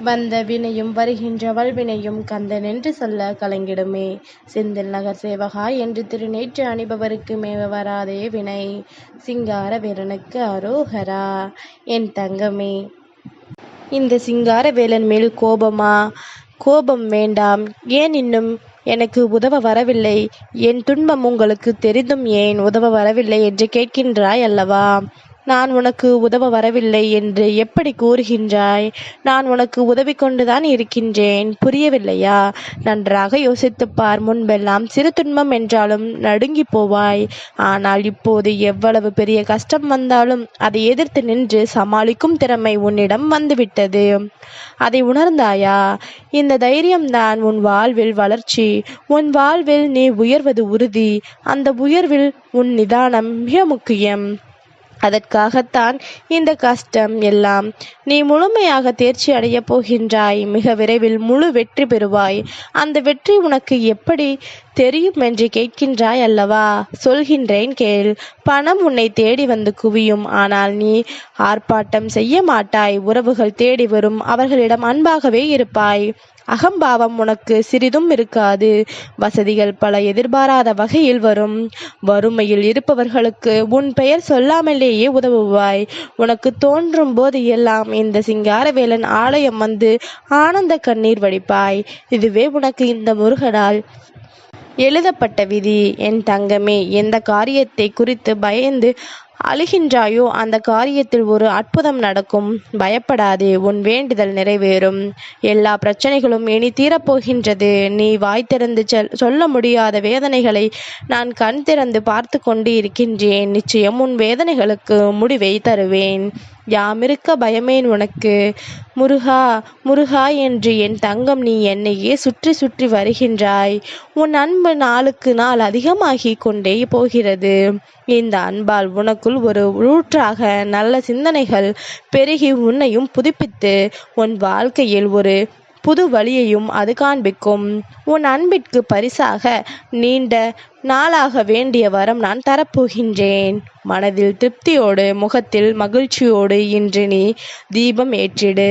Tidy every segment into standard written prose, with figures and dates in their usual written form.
வந்த வினையும் வருகின்ற வல்வினையும் கந்தனென்று சொல்ல கலங்கிடுமே. செந்தில் நகர் சேவகா என்று திருநேற்று அணிபவருக்கு மேவ வராதே வினை. சிங்கார வேலனுக்கு அரோகரா. என் தங்கமே, இந்த சிங்கார வேலன் மேல் கோபமா? கோபம் வேண்டாம். ஏன் இன்னும் எனக்கு உதவ வரவில்லை? என் துன்பம் உங்களுக்கு தெரிந்தும் ஏன் உதவ வரவில்லை என்று கேட்கின்றாய் அல்லவா? நான் உனக்கு உதவ வரவில்லை என்று எப்படி கூறுகின்றாய்? நான் உனக்கு உதவி கொண்டுதான் இருக்கின்றேன். புரியவில்லையா? நன்றாக யோசித்துப்பார். முன்பெல்லாம் சிறு துன்பம் என்றாலும் நடுங்கி போவாய். ஆனால் இப்போது எவ்வளவு பெரிய கஷ்டம் வந்தாலும் அதை எதிர்த்து நின்று சமாளிக்கும் திறமை உன்னிடம் வந்துவிட்டது. அதை உணர்ந்தாயா? இந்த தைரியம்தான் உன் வாழ்வில் வளர்ச்சி. உன் வாழ்வில் நீ உயர்வது உறுதி. அந்த உயர்வில் உன் நிதானம் மிக முக்கியம். அதற்காகத்தான் இந்த கஷ்டம் எல்லாம். நீ முழுமையாக தேர்ச்சி அடையப் போகின்றாய். மிக விரைவில் முழு வெற்றி பெறுவாய். அந்த வெற்றி உனக்கு எப்படி தெரியும் என்று கேட்கின்றாய் அல்லவா? சொல்கின்றேன் கேள். பணம் உன்னை தேடி வந்து குவியும். ஆனால் நீ ஆர்ப்பாட்டம் செய்ய மாட்டாய். உறவுகள் தேடி வரும். அவர்களிடம் அன்பாகவே இருப்பாய். அகம்பாவம் உனக்கு சிறிதும் இருக்காது. வசதிகள் பல எதிர்பாராத வகையில் வரும். வறுமையில் இருப்பவர்களுக்கு உன் பெயர் சொல்லாமலேயே உதவுவாய். உனக்கு தோன்றும் போது எல்லாம் இந்த சிங்காரவேலன் ஆலயம் வந்து ஆனந்த கண்ணீர் வடிப்பாய். இதுவே உனக்கு இந்த முருகனால் எழுதப்பட்ட விதி. என் தங்கமே, எந்த காரியத்தை குறித்து பயந்து அழுகின்றாயோ அந்த காரியத்தில் ஒரு அற்புதம் நடக்கும். பயப்படாதே, உன் வேண்டுதல் நிறைவேறும். எல்லா பிரச்சனைகளும் இனி தீரப்போகின்றது. நீ வாய் திறந்து சொல்ல முடியாத வேதனைகளை நான் கண் திறந்து பார்த்து கொண்டு இருக்கின்றேன். நிச்சயம் உன் வேதனைகளுக்கு முடிவை தருவேன். யாமிருக்க பயமேன் உனக்கு? முருகா முருகா என்று என் தங்கம் நீ என்னையே சுற்றி சுற்றி வருகின்றாய். உன் அன்பு நாளுக்கு நாள் அதிகமாகி கொண்டே போகிறது. இந்த அன்பால் உனக்குள் ஒரு ஊற்றாக நல்ல சிந்தனைகள் பெருகி உன்னையும் புதுப்பித்து உன் வாழ்க்கையில் ஒரு புது வழியையும் அது காண்பிக்கும். உன் அன்பிற்கு பரிசாக நீண்ட நாளாக வேண்டிய வரம் நான் தரப்போகின்றேன். மனதில் திருப்தியோடு முகத்தில் மகிழ்ச்சியோடு இன்று நீ தீபம் ஏற்றிடு.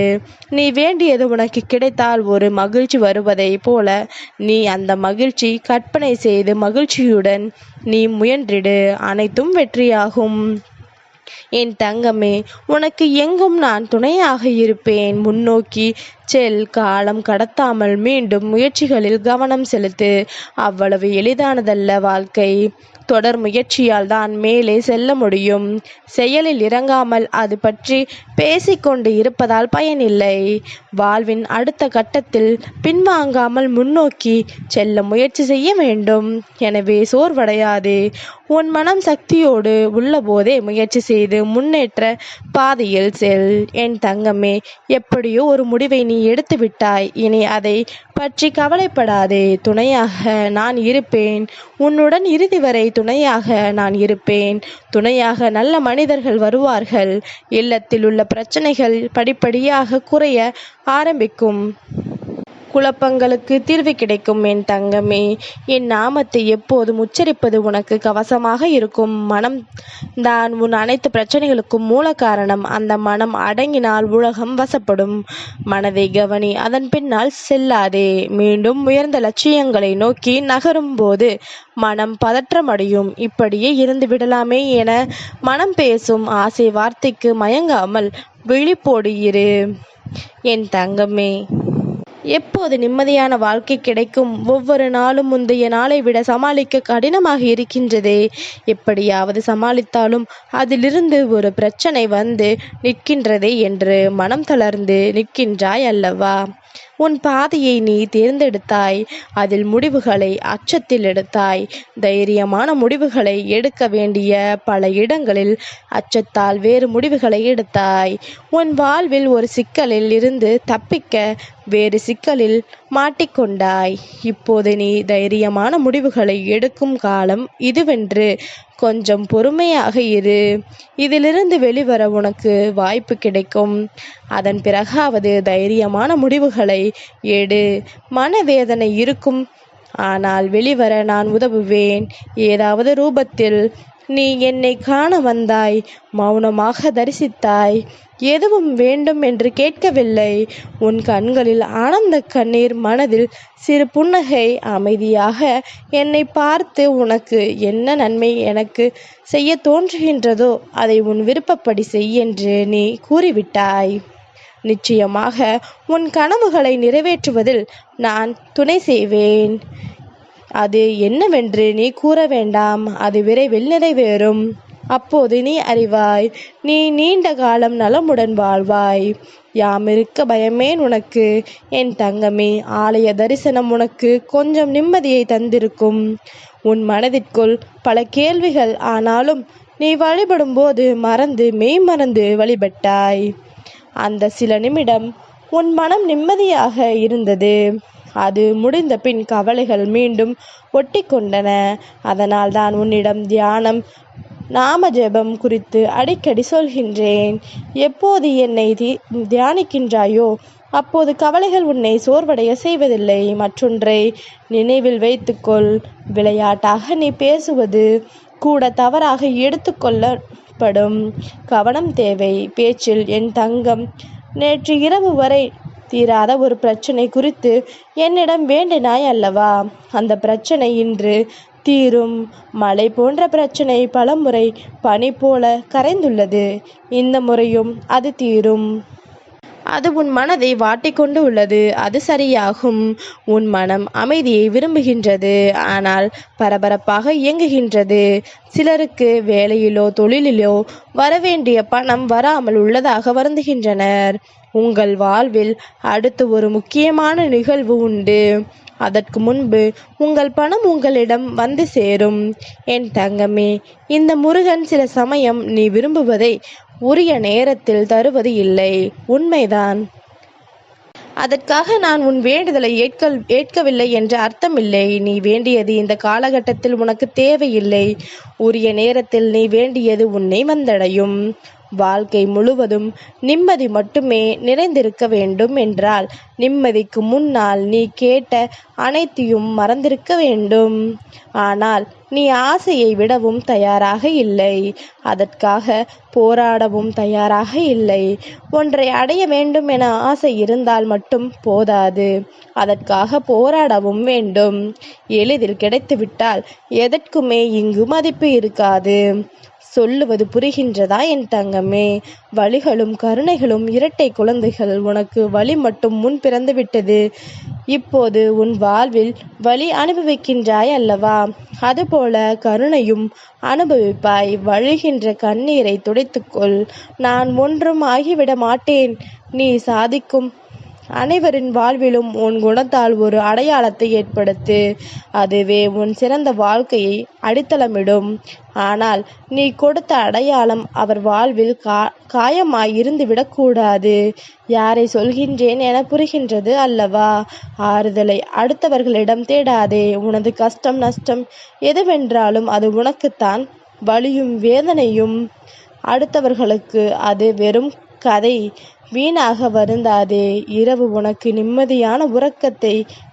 நீ வேண்டியது உனக்கு கிடைத்தால் ஒரு மகிழ்ச்சி வருவதை போல நீ அந்த மகிழ்ச்சி கற்பனை செய்து மகிழ்ச்சியுடன் நீ முயன்றிடு. அனைத்தும் வெற்றியாகும். என் தங்கமே, உனக்கு எங்கும் நான் துணையாக இருப்பேன். முன்னோக்கி செல். காலம் கடத்தாமல் மீண்டும் முயற்சிகளில் கவனம் செலுத்து. அவ்வளவு எளிதானதல்ல வாழ்க்கை. தொடர் முயற்சியால் தான் மேலே செல்ல முடியும். செயலில் இறங்காமல் அது பற்றி பேசிக்கொண்டு இருப்பதால் பயனில்லை. வாழ்வின் அடுத்த கட்டத்தில் பின்வாங்காமல் முன்னோக்கி செல்ல முயற்சி செய்ய வேண்டும். எனவே சோர்வடையாதே. உன் மனம் சக்தியோடு உள்ள போதே முயற்சி செய்து முன்னேற்ற பாதையில் செல். என் தங்கமே, எப்படியோ ஒரு முடிவை நீ எடுத்து விட்டாய். இனி அதை பற்றி கவலைப்படாதே. துணையாக நான் இருப்பேன். உன்னுடன் இறுதி வரை துணையாக நான் இருப்பேன். துணையாக நல்ல மனிதர்கள் வருவார்கள். இல்லத்தில் உள்ள பிரச்சனைகள் படிப்படியாக குறைய ஆரம்பிக்கும். குழப்பங்களுக்கு தீர்வு கிடைக்கும். என் தங்கமே, என் நாமத்தை எப்போதும் உச்சரிப்பது உனக்கு கவசமாக இருக்கும். மனம் தான் உன் அனைத்து பிரச்சனைகளுக்கும் மூல காரணம். அந்த மனம் அடங்கினால் உலகம் வசப்படும். மனதை கவனி, அதன் பின்னால் செல்லாதே. மீண்டும் உயர்ந்த லட்சியங்களை நோக்கி நகரும் போது மனம் பதற்றமடையும். இப்படியே இருந்து விடலாமே என மனம் பேசும் ஆசை வார்த்தைக்கு மயங்காமல் விழிப்போடு இரு. என் தங்கமே, எப்போது நிம்மதியான வாழ்க்கை கிடைக்கும்? ஒவ்வொரு நாளும் முந்தைய நாளை விட சமாளிக்க கடினமாக இருக்கின்றதே. எப்படியாவது சமாளித்தாலும் அதிலிருந்து ஒரு பிரச்சனை வந்து நிற்கின்றதே என்று மனம் தளர்ந்து நிற்கின்றாய் அல்லவா? உன் பாதையை நீ தேர்ந்தெடுத்தாய். அதில் முடிவுகளை அச்சத்தில் எடுத்தாய். தைரியமான முடிவுகளை எடுக்க வேண்டிய பல இடங்களில் அச்சத்தால் வேறு முடிவுகளை எடுத்தாய். உன் வாழ்வில் ஒரு சிக்கலில் இருந்து தப்பிக்க வேறு சிக்கலில் மாட்டிக்கொண்டாய். இப்போது நீ தைரியமான முடிவுகளை எடுக்கும் காலம் இதுவென்று கொஞ்சம் பொறுமையாக இரு. இதிலிருந்து வெளிவர உனக்கு வாய்ப்பு கிடைக்கும். அதன் பிறகாவது தைரியமான முடிவுகளை எடு. மனவேதனை இருக்கும், ஆனால் வெளிவர நான் உதவுவேன். ஏதாவது ரூபத்தில் நீ என்னை காண வந்தாய், மௌனமாக தரிசித்தாய். எதுவும் வேண்டும் என்று கேட்கவில்லை. உன் கண்களில் ஆனந்த கண்ணீர், மனதில் சிறு புன்னகை. அமைதியாக என்னை பார்த்து உனக்கு என்ன நன்மை எனக்கு செய்ய தோன்றுகின்றதோ அதை உன் விருப்பப்படி செய் என்று நீ கூறிவிட்டாய். நிச்சயமாக உன் கனவுகளை நிறைவேற்றுவதில் நான் துணை செய்வேன். அது என்னவென்று நீ கூற வேண்டாம், அது விரைவில் நிறைவேறும். அப்போது நீ அறிவாய், நீ நீண்ட காலம் நலமுடன் வாழ்வாய். யாமிருக்க பயமேன் உனக்கு என் தங்கமே. ஆலய தரிசனம் உனக்கு கொஞ்சம் நிம்மதியை தந்திருக்கும். உன் மனதிற்குள் பல கேள்விகள், ஆனாலும் நீ வழிபடும் போது மெய் மறந்து வழிபட்டாய். அந்த சில நிமிடம் உன் மனம் நிம்மதியாக இருந்தது. அது முடிந்த பின் கவலைகள் மீண்டும் ஒட்டி கொண்டன. அதனால் தான் உன்னிடம் தியானம், நாம ஜெபம் குறித்து அடிக்கடி சொல்கின்றேன். எப்போது என்னை தியானிக்கின்றாயோ அப்போது கவலைகள் உன்னை சோர்வடைய செய்வதில்லை. மற்றொன்றை நினைவில் வைத்துக்கொள். விளையாட்டாக நீ பேசுவது கூட தவறாக எடுத்துக்கொள்ளப்படும். கவனம் தேவை பேச்சில் என் தங்கம். நேற்று இரவு வரை தீராத ஒரு பிரச்சனை குறித்து என்னிடம் வேண்டினாய் அல்லவா? அந்த பிரச்சனை இன்று தீரும். மழை போன்ற பிரச்சனை பலமுறை பனி போல கரைந்துள்ளது. இந்த முறையும் அது தீரும். அது உன் மனதை வாட்டிக்கொண்டு உள்ளது. அது சரியாகும். உன் மனம் அமைதியை விரும்புகின்றது, ஆனால் பரபரப்பாக இயங்குகின்றது. சிலருக்கு வேலையிலோ தொழிலிலோ வரவேண்டிய பணம் வராமல் உள்ளதாக வருந்துகின்றனர். உங்கள் வாழ்வில் அடுத்து ஒரு முக்கியமான நிகழ்வு உண்டு. அதற்கு முன்பு உங்கள் பணம் உங்களிடம் வந்து சேரும். என் தங்கமே, இந்த முருகன் சில சமயம் நீ விரும்புவதை உரிய நேரத்தில் தருவது இல்லை. உண்மைதான். அதற்காக நான் உன் வேண்டுதலை ஏற்கவில்லை என்ற அர்த்தமில்லை. நீ வேண்டியது இந்த காலகட்டத்தில் உனக்கு தேவையில்லை. உரிய நேரத்தில் நீ வேண்டியது உன்னை வந்தடையும். வாழ்க்கை முழுவதும் நிம்மதி மட்டுமே நிறைந்திருக்க வேண்டும் என்றால் நிம்மதிக்கு முன்னால் நீ கேட்ட அனைத்தையும் மறந்திருக்க வேண்டும். ஆனால் நீ ஆசையை விடவும் தயாராக இல்லை. அதற்காக போராடவும் தயாராக இல்லை. ஒன்றை அடைய வேண்டும் என ஆசை இருந்தால் மட்டும் போதாது, அதற்காக போராடவும் வேண்டும். எளிதில் கிடைத்துவிட்டால் எதற்குமே இங்கு மதிப்பு இருக்காது. சொல்லுவது புரிகின்றதா என் தங்கமே? வலிகளும் கருணைகளும் இரட்டை குழந்தைகள். உனக்கு வலி மட்டும் முன் பிறந்து விட்டது. இப்போது உன் வாழ்வில் வலி அனுபவிக்கின்றாய் அல்லவா? அதுபோல கருணையும் அனுபவிப்பாய். வழிகின்ற கண்ணீரை துடைத்துக்கொள். நான் ஒன்றும் ஆகிவிட மாட்டேன். நீ சாதிக்கும் அனைவரின் வாழ்விலும் உன் குணத்தால் ஒரு அடையாளத்தை ஏற்படுத்து. அதுவே உன் சிறந்த வாழ்க்கையை அடித்தளமிடும். ஆனால் நீ கொடுத்த அடையாளம் அவர் வாழ்வில் காயமாய் இருந்து விடக்கூடாது. யாரை சொல்கின்றேன் என புரிகின்றது அல்லவா? ஆறுதலை அடுத்தவர்களிடம் தேடாதே. உனது கஷ்டம் நஷ்டம் எதுவென்றாலும் அது உனக்குத்தான். வலியும் வேதனையும் அடுத்தவர்களுக்கு அது வெறும் கதை. வீணாக வருந்தாதே. இரவு உனக்கு நிம்மதியான உறக்கத்தை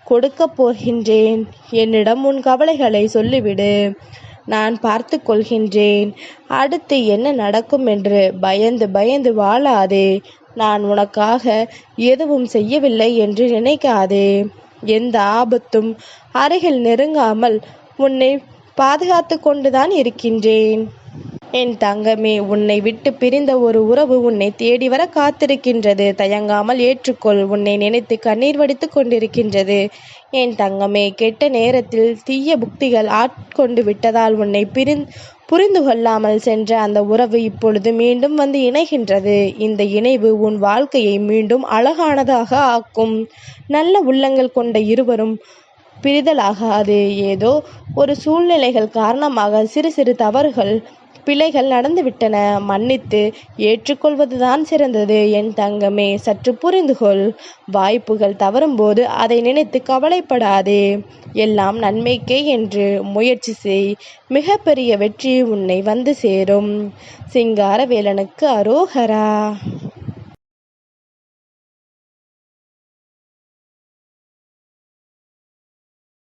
கொடுக்கப் போகின்றேன். என்னிடம் உன் கவலைகளை சொல்லிவிடு. நான் பார்த்து கொள்கின்றேன். அடுத்து என்ன நடக்கும் என்று பயந்து பயந்து வாழாதே. நான் உனக்காக எதுவும் செய்யவில்லை என்று நினைக்காதே. எந்த ஆபத்தும் அருகில் நெருங்காமல் உன்னை பாதுகாத்து கொண்டுதான் இருக்கின்றேன். என் தங்கமே, உன்னை விட்டு பிரிந்த ஒரு உறவு உன்னை தேடி வர காத்திருக்கின்றது. தயங்காமல் ஏற்றுக்கொள். உன்னை நினைத்து கண்ணீர் வடித்து கொண்டிருக்கின்றது. என் தங்கமே, கெட்ட நேரத்தில் தீய புக்திகள் ஆட்கொண்டு விட்டதால் உன்னை புரிந்து கொள்ளாமல் சென்ற அந்த உறவு இப்பொழுது மீண்டும் வந்து இணைகின்றது. இந்த இணைவு உன் வாழ்க்கையை மீண்டும் அழகானதாக ஆக்கும். நல்ல உள்ளங்கள் கொண்ட இருவரும் பிரிதலாகாது. ஏதோ ஒரு சூழ்நிலைகள் காரணமாக சிறு சிறு தவறுகள் பிழைகள் நடந்துவிட்டன. மன்னித்து ஏற்றுக்கொள்வதுதான் சிறந்தது. என் தங்கமே, சற்று புரிந்துகொள். வாய்ப்புகள் தவறும்போது அதை நினைத்து கவலைப்படாதே. எல்லாம் நன்மைக்கே என்று முயற்சி செய். மிகப்பெரிய வெற்றி உன்னை வந்து சேரும். சிங்காரவேலனுக்கு அரோகரா.